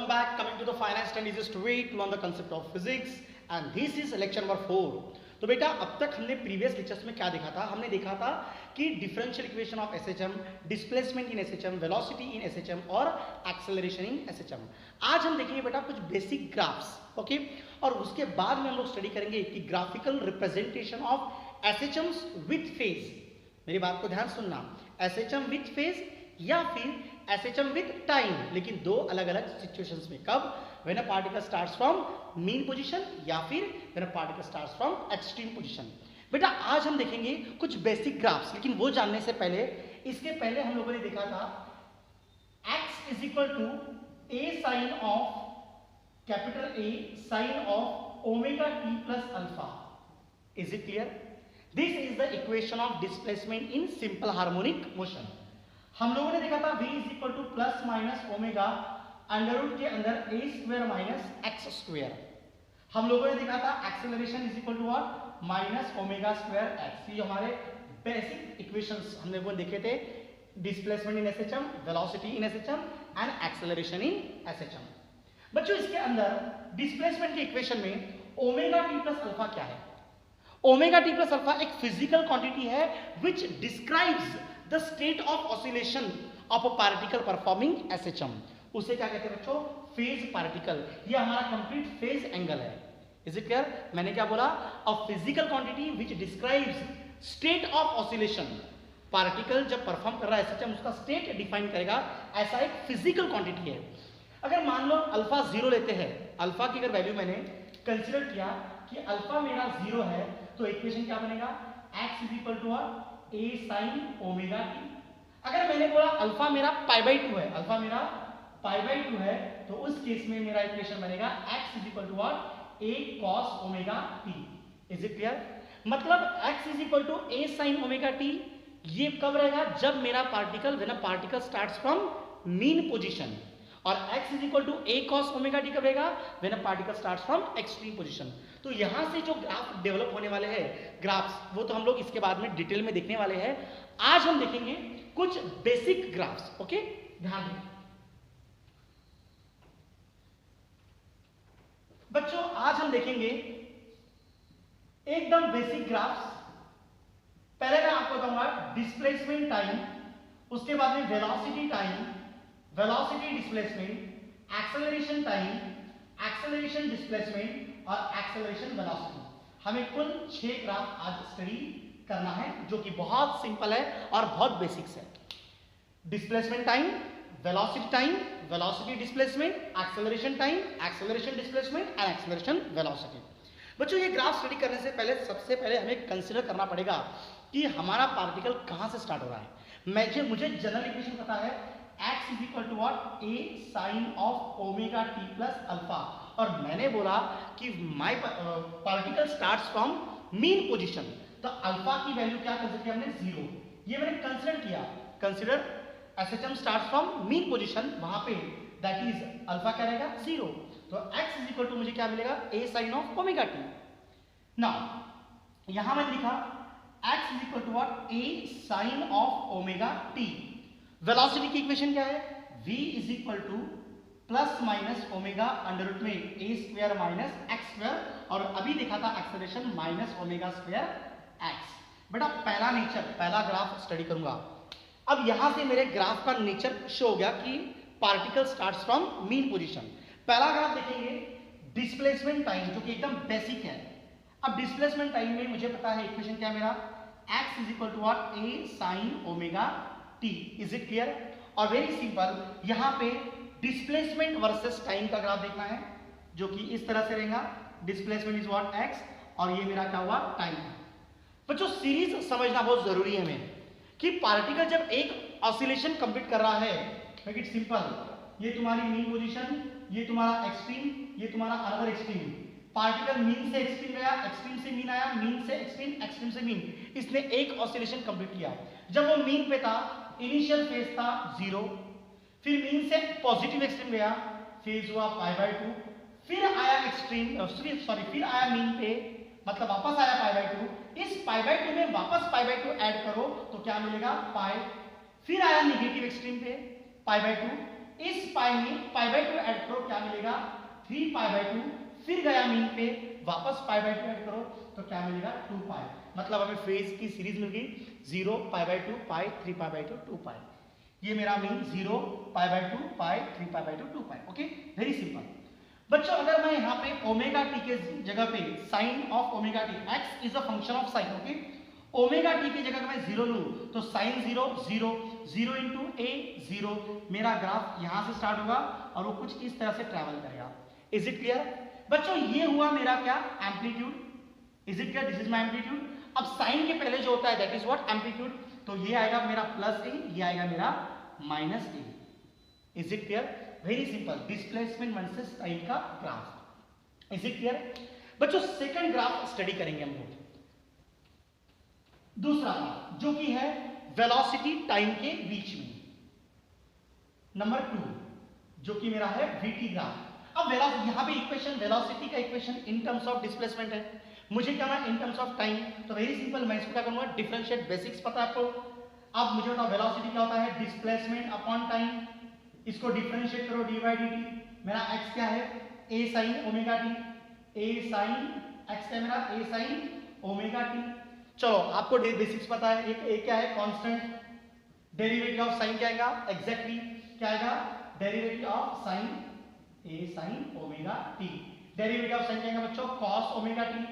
back, coming to the finance and easiest way to learn the concept of physics, and this is lecture number 4. तो बेटा अब तक हमने previous lectures में क्या देखा था? हमने देखा था कि differential equation of SHM, displacement in SHM, velocity in SHM और एक्सेलरेशन इन एसएचएम. आज हम देखेंगे बेटा कुछ बेसिक ग्राफ्स, ओके, और उसके बाद में हम लोग स्टडी करेंगे कि graphical representation of SHMs with phase. मेरी बात को ध्यान सुनना, एसएचएम विथ फेज या फिर एसएचएम विथ टाइम, लेकिन दो अलग अलग सिचुएशंस में. कब? When a particle starts from mean position या फिर when a particle starts from extreme position. बेटा आज हम देखेंगे कुछ बेसिक ग्राफ्स, लेकिन वो जानने से पहले, इसके पहले हम लोगों ने देखा था x is equal to a sine of capital A sine of omega t plus alpha. Is it clear? This is the equation of displacement in simple harmonic motion. हम लोगों ने देखा था v is equal to plus minus omega under root के अंदर a square minus x square. हम लोगों ने देखा था acceleration is equal to what? Minus omega square x. ये हमारे बेसिक इक्वेशंस हमने वो देखे थे, displacement in SHM, velocity in SHM and acceleration in SHM. बच्चों इसके अंदर डिस्प्लेसमेंट के इक्वेशन में ओमेगा टी प्लस अल्फा क्या है? ओमेगा टी प्लस अल्फा एक फिजिकल क्वांटिटी है which describes the state of oscillation of a particle performing SHM. उसे क्या कहते हैं बच्चों? Phase particle. ये हमारा कंप्लीट फेज एंगल है. Is it clear? मैंने क्या बोला? A physical quantity which describes state of oscillation. Particle जब परफॉर्म कर रहा है एसएचएम, उसका स्टेट डिफाइन करेगा. ऐसा एक फिजिकल क्वांटिटी है. अगर मान लो अल्फा 0 लेते हैं, अल्फा की अगर वैल्यू मैंने कंसीडर किया कि अल्फा मेरा 0 है, तो इक्वेशन क्या बनेगा? x is equal to a sin omega t. अगर मैंने बोला अल्फा मेरा π/2 है, अल्फा मेरा π/2 है, तो उस केस में मेरा इक्वेशन बनेगा x is equal to a cos omega t. Is it clear? मतलब x is equal to a sin omega t. ये कब रहेगा? जब मेरा particle, when a particle starts from mean position. और x is equal to a cos omega t कब रहेगा? When a particle starts from extreme position. तो यहां से जो ग्राफ डेवलप होने वाले हैं, ग्राफ्स, वो तो हम लोग इसके बाद में डिटेल में देखने वाले हैं. आज हम देखेंगे कुछ बेसिक ग्राफ्स. ओके, ध्यान दें बच्चों. आज हम देखेंगे एकदम बेसिक ग्राफ्स. पहले मैं आपको बताऊंगा डिस्प्लेसमेंट टाइम, उसके बाद में velocity time, velocity displacement, acceleration time, acceleration displacement और एक्सेलरेशन वेलोसिटी. हमें कुल 6 ग्राफ आज स्टडी करना है, जो कि बहुत सिंपल है और बहुत बेसिक्स है. Displacement time, velocity time, velocity displacement, acceleration time, acceleration displacement and acceleration velocity. बच्चों ये ग्राफ स्टडी करने से पहले सबसे पहले हमें कंसीडर करना पड़ेगा कि हमारा पार्टिकल कहां से स्टार्ट हो रहा है. मुझे जनरल इक्वेशन पता है, x is equal to what? a sine of omega t plus alpha. और मैंने बोला कि my particle starts from mean position, तो अल्फा की वैल्यू क्या कंसीडर किया हमने? 0. ये मैंने कंसीडर किया. Consider SHM starts from mean position, वहां पे दैट इज अल्फा क्या रहेगा? 0. तो x इज इक्वल टू मुझे क्या मिलेगा? a sine of omega t. Now यहां मैंने लिखा x is equal to what? a sine of omega t. Velocity की इक्वेशन क्या है? v is equal to plus minus omega under root में a square minus x square, और अभी देखा था acceleration minus omega square x. बेटा पहला नेचर, पहला ग्राफ स्टडी करूंगा. अब यहां से मेरे ग्राफ का नेचर शो हो गया कि particle starts from mean position. पहला ग्राफ देखेंगे डिस्प्लेसमेंट टाइम, जो कि एकदम बेसिक है. अब डिस्प्लेसमेंट टाइम में मुझे पता है इक्वेशन क्या मेरा? x is equal to what? a sine omega t. Is it clear? और वेरी सिंपल, यहां पे डिस्प्लेसमेंट वर्सेस टाइम का ग्राफ देखना है, जो कि इस तरह से रहेगा. Displacement is what? x, और ये मेरा क्या हुआ? टाइम. बच्चों सीरीज समझना बहुत जरूरी है हमें, कि पार्टिकल जब एक ऑसिलेशन कंप्लीट कर रहा है, मेक इट सिंपल, ये तुम्हारी मीन पोजीशन, ये तुम्हारा एक्सट्रीम, ये तुम्हारा अनदर एक्सट्रीम. पार्टिकल मीन से एक्सट्रीम गया, एक्सट्रीम से मीन आया, मीन से एक्सट्रीम, एक्सट्रीम से मीन. इसने एक ऑसिलेशन कंप्लीट किया. जब वो मीन पे था, इनिशियल फेज था 0, फिर मीन से पॉजिटिव एक्सट्रीम गया, फेज हुआ π/2, फिर आया एक्सट्रीम, फिर आया मीन पे, मतलब वापस आया π/2. इस π/2 में वापस π/2 ऐड करो तो क्या मिलेगा? पाई. फिर आया नेगेटिव एक्सट्रीम पे π/2, इस पाई में पाई बाय 2 ऐड करो, क्या मिलेगा 3 पाई बाय 2, फिर गया मीन पे, वापस पाई बाय 2 ऐड करो तो क्या मिलेगा 2 पाई। मतलब हमें फेज की सीरीज मिल गई 0 पाई बाय 2 पाई, 3 पाई बाय 2 2 पाई। ये मेरा mean 0 pi by 2 pi, 3 pi by 2 2 pi. Okay, very simple. बच्चों अगर मैं यहाँ पे ओमेगा टी के जगह पे sine of omega T, x is a function of sine, okay, omega T की जगह मैं 0 लूं तो साइन 0 0 0 इंटू ए 0, मेरा ग्राफ यहां से स्टार्ट होगा और वो कुछ इस तरह से ट्रेवल करेगा। इज इट क्लियर बच्चों? ये हुआ मेरा क्या amplitude. Is it clear? This is my amplitude. अब साइन के पहले जो होता है दैट इज व्हाट एम्पलीट्यूड, तो ये आएगा मेरा प्लस ए, ये आएगा मेरा minus A. Is it clear? Very simple, displacement versus time का ग्राफ। इज इट क्लियर बच्चों? सेकंड ग्राफ स्टडी करेंगे हम लोग, दूसरा ग्राफ जो कि है वेलोसिटी टाइम के बीच में, नंबर 2 जो कि मेरा है वीटी ग्राफ। अब यहां पे इक्वेशन, वेलोसिटी का equation in terms of displacement है, मुझे क्या है इन टर्म्स ऑफ टाइम। तो वेरी सिंपल, मैं इसको क्या करूंगा डिफरेंशिएट, बेसिक्स पता है आपको। अब मुझे बताओ वेलोसिटी क्या होता है, डिस्प्लेसमेंट अपॉन टाइम, इसको डिफरेंशिएट करो डी बाई डी टी। मेरा x क्या है a sin omega T, a sin x क्या मेरा a sin ओमेगा टी। चलो आपको बेसिक्स पता है, एक क्या है कांस्टेंट, डेरिवेटिव ऑफ साइन क्या आएगा एग्जैक्टली, क्या आएगा derivative of sine a sin omega T. Derivative of sine क्या आएगा बच्चों cos omega T.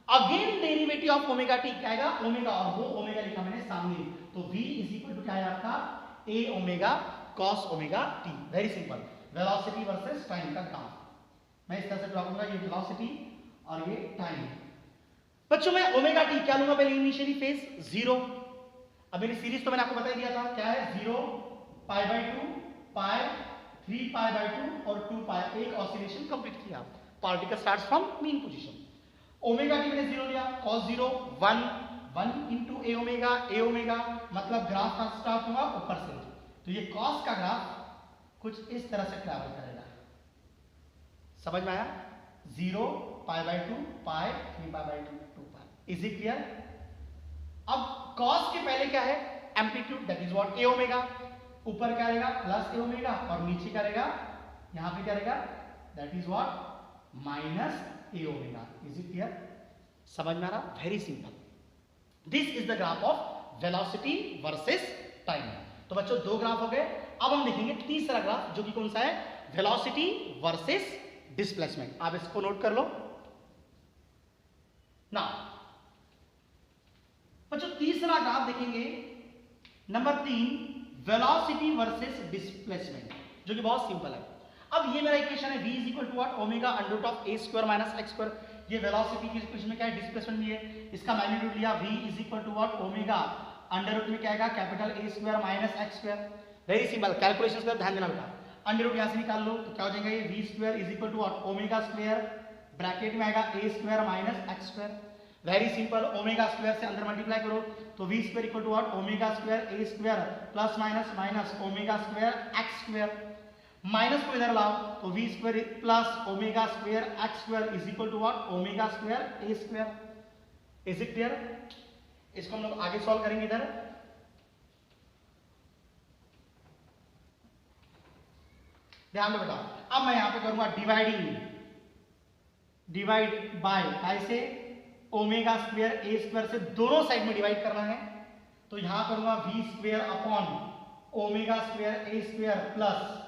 Again derivative of omega T क्या आएगा ओमेगा, और वो ओमेगा लिखा मैंने सामने, तो v इज इक्वल टू क्या है आपका a omega cos omega T. Very simple, velocity versus time का ग्राफ मैं इस तरह से ड्रॉ करूंगा, ये वेलोसिटी और ये टाइम। बच्चों मैं ओमेगा टी क्या लूंगा पहले इनिशियली फेज 0। अब मेरी सीरीज तो मैंने आपको बता ही दिया था, क्या है 0 पाई बाय 2 पाई, 3 पाई बाय 2 और 2 पाई। एक ऑसिलेशन कंप्लीट किया, particle starts from mean position. Omega T मैंने 0 लिया, cos 0 1 1 इंटू ए ओमेगा, मतलब ग्राफ का स्टार्ट होगा ऊपर से, तो ये cos का ग्राफ कुछ इस तरह से ट्रैवल करेगा। समझ में आया? 0 पाई by 2 pi, 3 pi by 2 2 pi. Is it clear? अब cos के पहले क्या है amplitude, that is what A omega, ऊपर क्या रहेगा प्लस ए ओमेगा और नीचे क्या रहेगा यहां पे क्या रहेगा that is what minus A omega. Is it clear? समझ में आ रहा? Very simple, this is the graph of velocity versus time. तो बच्चों दो ग्राफ हो गए, अब हम देखेंगे तीसरा ग्राफ जो कि कौन सा है वेलोसिटी वर्सेस डिस्प्लेसमेंट। आप इसको नोट कर लो ना। बच्चों तीसरा ग्राफ देखेंगे नंबर 3 वेलोसिटी वर्सेस डिस्प्लेसमेंट, जो कि बहुत सिंपल है। अब ये मेरा इक्वेशन है v is equal to what omega under root of a square minus x square. ये वेलोसिटी की इक्वेशन में क्या है डिस्प्लेसमेंट भी है, इसका मैग्नीट्यूड लिया v is equal to what omega under root में क्या आएगा capital A square minus x square. Very simple, calculations पर ध्यान देना बेटा। अंडर रूट यहां से निकाल लो तो क्या हो जाएगा ये v square is equal to what omega square bracket में आएगा a square minus x square. Very simple, omega square से अंदर मल्टीप्लाई करो तो v square equal to what omega square a square plus minus minus omega square x square, minus को इधर लाओ तो v square plus omega square x square is equal to what omega square a square. Is it clear? इसको हम लोग आगे solve करेंगे इधर। ध्यान दो बेटा, अब मैं यहां पे करूंगा डिवाइडिंग, डिवाइड बाय ऐसे ओमेगा स्क्वायर a स्क्वायर से दोनों साइड में डिवाइड करना है, तो यहां करूंगा v square upon omega square a square plus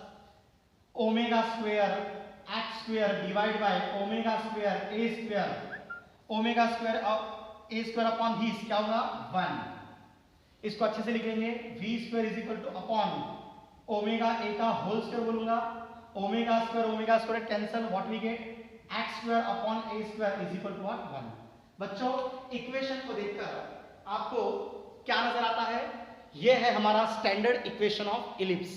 omega square x square divide by omega square a square, omega square a square upon v क्या होगा 1। इसको अच्छे से लिख लेंगे, v square is equal to upon omega a का whole square बोलूंगा, omega square cancel, what we get x square upon a square is equal to what 1। बच्चों इक्वेशन को देखकर आपको क्या नजर आता है, यह है हमारा स्टैंडर्ड इक्वेशन ऑफ इलिप्स।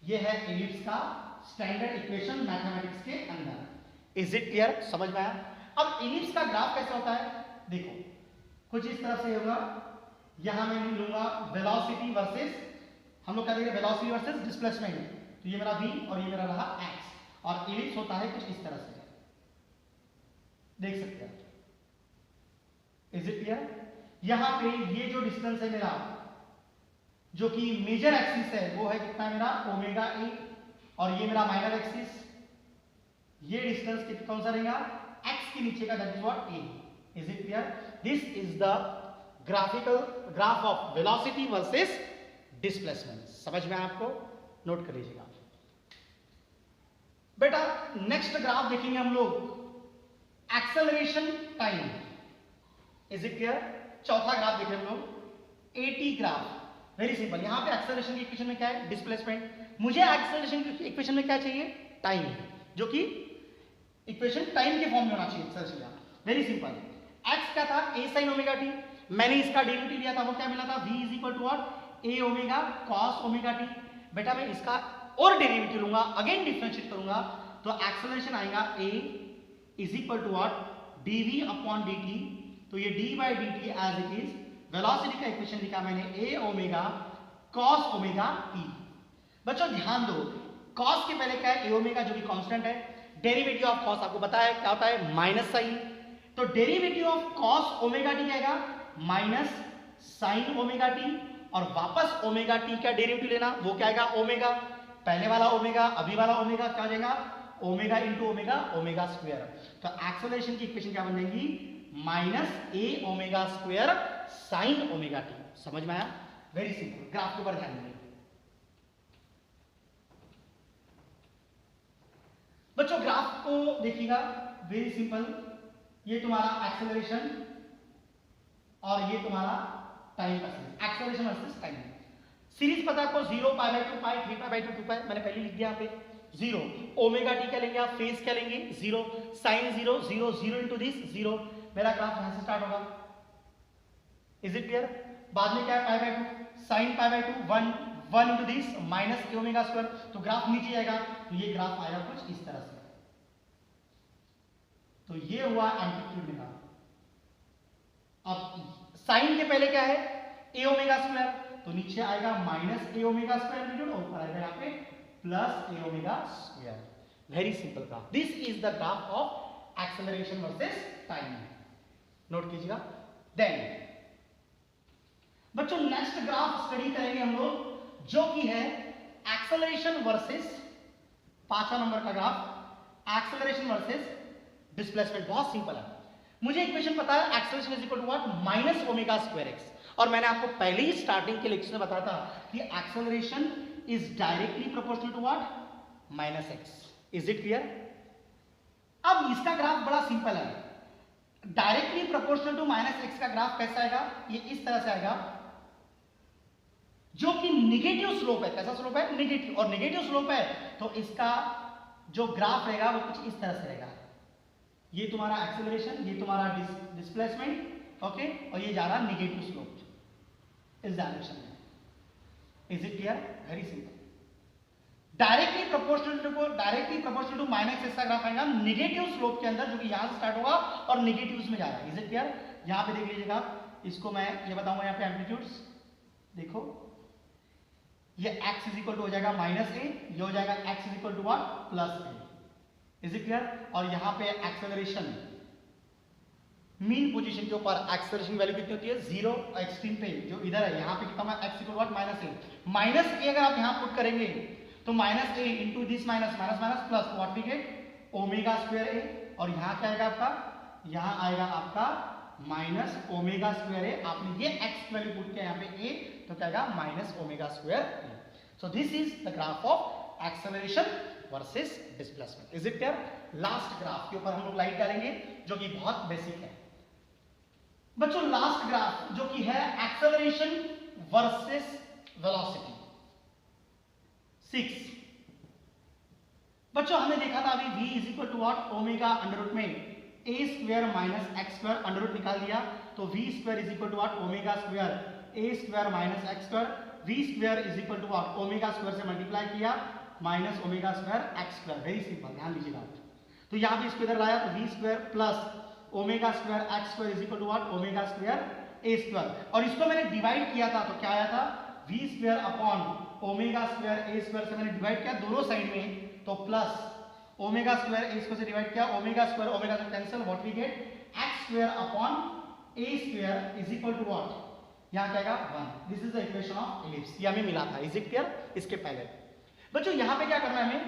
यह है इलिप्स का स्टैंडर्ड इक्वेशन मैथमेटिक्स के अंदर। Is it clear? समझ में आया? अब इलिप्स का ग्राफ कैसे होता है देखो, कुछ इस तरह से होगा। यहां मैं लूंगा वेलोसिटी वर्सेस, हम लोग क्या देखेंगे वेलोसिटी वर्सेस डिस्प्लेसमेंट, तो ये मेरा v और ये मेरा रहा x, और इलिप्स होता है कुछ इस तरह से, देख सकते हैं। Is it clear? यहां पे ये जो डिस्टेंस है मेरा, जो कि मेजर एक्सिस है वो है कितना मेरा ओमेगा a, और ये मेरा माइनर एक्सिस, ये डिस्टेंस कौन सा रहेगा, x के नीचे का, that is what a. Is it clear? This is the graphical graph of velocity versus displacement. समझ में आपको? नोट कर लीजिएगा बेटा. नेक्स्ट ग्राफ देखेंगे हम लोग, acceleration time. Is it clear? चौथा ग्राफ देखेंगे हम लोग, AT ग्राफ. Very simple. यहां पे एक्सेलरेशन की इक्वेशन में क्या है, डिस्प्लेसमेंट. मुझे एक्सेलरेशन की इक्वेशन में क्या चाहिए, टाइम, जो कि इक्वेशन टाइम के फॉर्म में होना चाहिए एक्सेलरेशन. Very simple. x क्या था, a sin ओमेगा t. मैंने इसका डेरिवेटिव लिया था, वो क्या मिला था, v is equal to what, a omega cos omega t. बेटा मैं इसका और डेरिवेटिव लूंगा, अगेन डिफरेंशिएट करूंगा, तो एक्सेलरेशन आएगा a is equal to what, dv upon dt. तो ये d by dt as it is. Velocity का इक्वेशन लिखा मैंने a omega cos omega t. बच्चों ध्यान दो, cos के पहले क्या है, a ओमेगा जो कि कांस्टेंट है. डेरिवेटिव ऑफ cos आपको पता है क्या होता है, माइनस साइन. तो derivative of cos omega t क्या आएगा, माइनस साइन ओमेगा t. और वापस ओमेगा t का डेरिवेटिव लेना, वो क्या आएगा, ओमेगा. पहले वाला ओमेगा, अभी वाला ओमेगा क्या हो जाएगा, omega into omega, omega square. तो एक्सेलरेशन की इक्वेशन क्या बन जाएगी, minus a omega square sine omega t. समझ में आया? Very simple. ग्राफ के ऊपर ध्यान देंगे बच्चों. ग्राफ को देखिएगा, वेरी सिंपल. ये तुम्हारा एक्सेलरेशन और ये तुम्हारा टाइम का series, acceleration versus time. Series पता है आपको, 0 पाई बाय 2 पाई, 3 पाई बाय 2 2 पाई. मैंने पहले लिख दिया यहाँ पे 0. ओमेगा टी क्या लेंगे आप, फेज क्या लेंगे, 0. Sine 0 0 0 into this 0. मेरा ग्राफ यहां से स्टार्ट होगा. Is it clear? बाद में क्या है, pi by 2, sine pi by 2 1 1 into this minus a omega square. तो ग्राफ नीचे आएगा, तो ये ग्राफ आएगा कुछ इस तरह से. तो ये हुआ एम्पलीट्यूड का. अब साइन के पहले क्या है, a ओमेगा स्क्वायर. तो नीचे आएगा minus a omega square amplitude, और ऊपर आएगा यहाँ पे plus a omega square. Very simple graph. This is the graph of acceleration versus time. Note कीजिएगा. देन बच्चों नेक्स्ट ग्राफ स्टडी करेंगे हम लोग, जो कि है एक्सेलरेशन वर्सेस, 5वां नंबर का ग्राफ, एक्सेलरेशन वर्सेस डिस्प्लेसमेंट. बहुत सिंपल है. मुझे इक्वेशन पता है, acceleration is equal to what, minus omega square x. और मैंने आपको पहले ही स्टार्टिंग के लेक्चर में बताया था कि acceleration is directly proportional to what, minus x. Is it clear? अब इसका ग्राफ बड़ा सिंपल है. Directly proportional to minus x का ग्राफ कैसा आएगा, ये इस तरह से आएगा, जो कि निगेटिव स्लोप है. कैसा स्लोप है, निगेटिव. और निगेटिव स्लोप है तो इसका जो ग्राफ रहेगा वो कुछ इस तरह से रहेगा. ये तुम्हारा एक्सेलरेशन, ये तुम्हारा डिस्प्लेसमेंट, ओके, और ये जा रहा निगेटिव स्लोप इस डायरेक्शन में. Is it clear? Very simple. Directly proportional to minus x का ग्राफ आएगा निगेटिव स्लोप के अंदर, जो कि यहां से स्टार्ट होगा और निगेटिव में जा रहा है. Is it clear? यहां पे देख लीजिएगा, इसको मैं ये बताऊंगा यहाँ पे एम्पलीट्यूड्स. देखो ये x इज इक्वल टू हो जाएगा माइनस a, ये हो जाएगा x is equal to what, plus a. Is it clear? और यहां पे एक्सेलरेशन, मीन पोजीशन के ऊपर एक्सेलरेशन वैल्यू कितनी होती है, 0. एक्सट्रीम पे जो इधर है, यहां पे कितना है, x equal to what, minus a. Minus a अगर आप यहां पुट करेंगे तो minus a into this minus minus minus plus what we get, omega square a. और यहां क्या आएगा आपका, यहां आएगा आपका माइनस ओमेगा स्क्वायर a. आपने ये x वैल्यू पुट किया यहां पे a, तो क्या आएगा, minus omega square a. So this is the graph of acceleration versus displacement. Is it clear? Last graph के ऊपर हम लोग लाइट डालेंगे, जो कि बहुत बेसिक है बच्चों. लास्ट ग्राफ जो कि है एक्सेलरेशन वर्सेस वेलोसिटी. 6 बच्चों हमने देखा था अभी v is equal to what, omega under root में a square minus x square, under root निकाल दिया, तो v square is equal to what, omega square a square minus x square. v square is equal to what, omega square से multiply किया माइनस omega square x square. Very simple, ध्यान दीजिएगा. तो यहां पे इसको इधर लाया, तो v square plus omega square x square is equal to what, omega square a square. और इसको मैंने डिवाइड किया था, तो क्या आया था, v square upon omega square a square से मैंने डिवाइड किया दोनों साइड में, तो plus omega square a square से डिवाइड किया, ओमेगा स्क्वायर ओमेगा से cancel, what we get, x square upon a square is equal to what, यहां क्या आएगा 1. This is the equation of ellipse. ये हमें मिला था. Is it clear? इसके पहले बच्चों यहां पे क्या करना है हमें,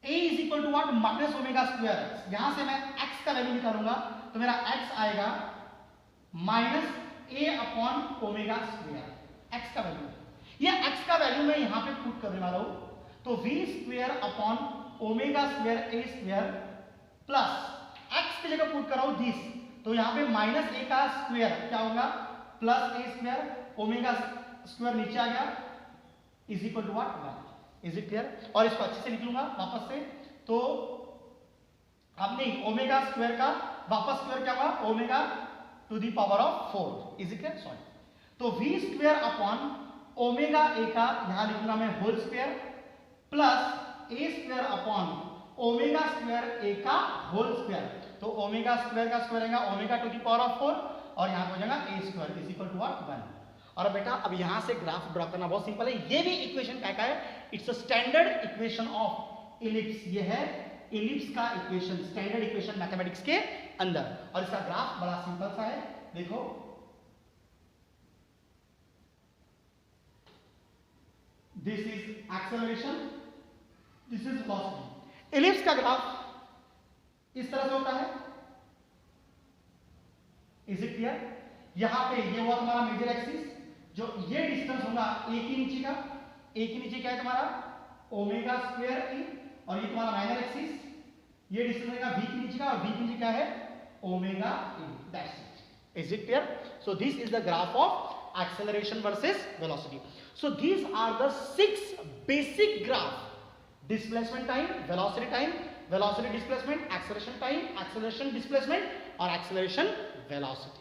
a is equal to what, minus omega square x। यहां से मैं x का वैल्यू निकालूंगा तो मेरा x आएगा minus a upon omega square, x का वैल्यू। ये x का वैल्यू मैं यहां पे पुट करने वाला हूं, तो v square upon omega square a square plus x की जगह पुट कर रहा हूं दिस, तो यहां पे माइनस a का स्क्वायर क्या होगा plus a square, omega square नीचे आ गया is equal to what 1। Is it clear? और इसको अच्छे से लिख लूंगा वापस से, तो आपने ओमेगा स्क्वायर का वापस स्क्वायर क्या होगा, omega to the power of 4। Is it clear? Sorry, तो v square upon omega a का यहां लिखूंगा मैं whole square plus a square upon omega square a का होल स्क्वायर, तो ओमेगा स्क्वायर का स्क्वायर आएगा omega to the power of 4 और यहां हो जाएगा a square is equal to what 1। और बेटा अब यहां से ग्राफ ड्रॉ करना बहुत सिंपल है, ये भी इक्वेशन क्या का है, it's a standard equation of ellipse. ये है इलिप्स का इक्वेशन, स्टैंडर्ड इक्वेशन मैथमेटिक्स के अंदर, और इसका ग्राफ बड़ा सिंपल सा है, देखो this is acceleration, this is velocity. Ellipse का ग्राफ इस तरह से होता है। Is it clear? यहां पे ये हुआ तुम्हारा मेजर एक्सिस, जो ये डिस्टेंस होगा a के नीचे का, a के नीचे क्या है तुम्हारा ओमेगा स्क्वायर a, और ये तुम्हारा माइनर एक्सिस, ये डिस्टेंस रहेगा v के नीचे का, और v के नीचे क्या है omega a। That's it. Is it clear? So this is the graph of acceleration versus velocity. So these are the 6 basic graph, displacement time, velocity displacement, acceleration time, acceleration displacement और acceleration velocity.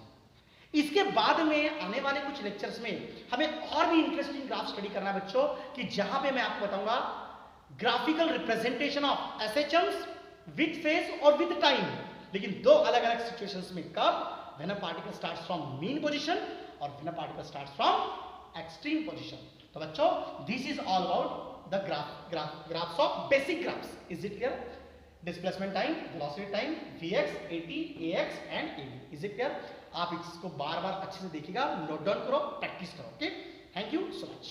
इसके बाद में आने वाले कुछ lectures में हमें और भी इंटरेस्टिंग ग्राफ स्टडी करना है बच्चों, कि जहां पे मैं आपको बताऊंगा graphical representation of SHMs with phase और विद टाइम, लेकिन दो अलग अलग सिचुएशंस में, कब, when a particle starts from mean position और when a particle starts from extreme position. तो बच्चों this is all about the graphs of basic graphs. Is it clear? Displacement time, velocity time, vx, at, ax and ab। Is it clear? आप इसको बार बार अच्छे से देखिएगा, note down करो, प्रैक्टिस करो। Okay, thank you so much.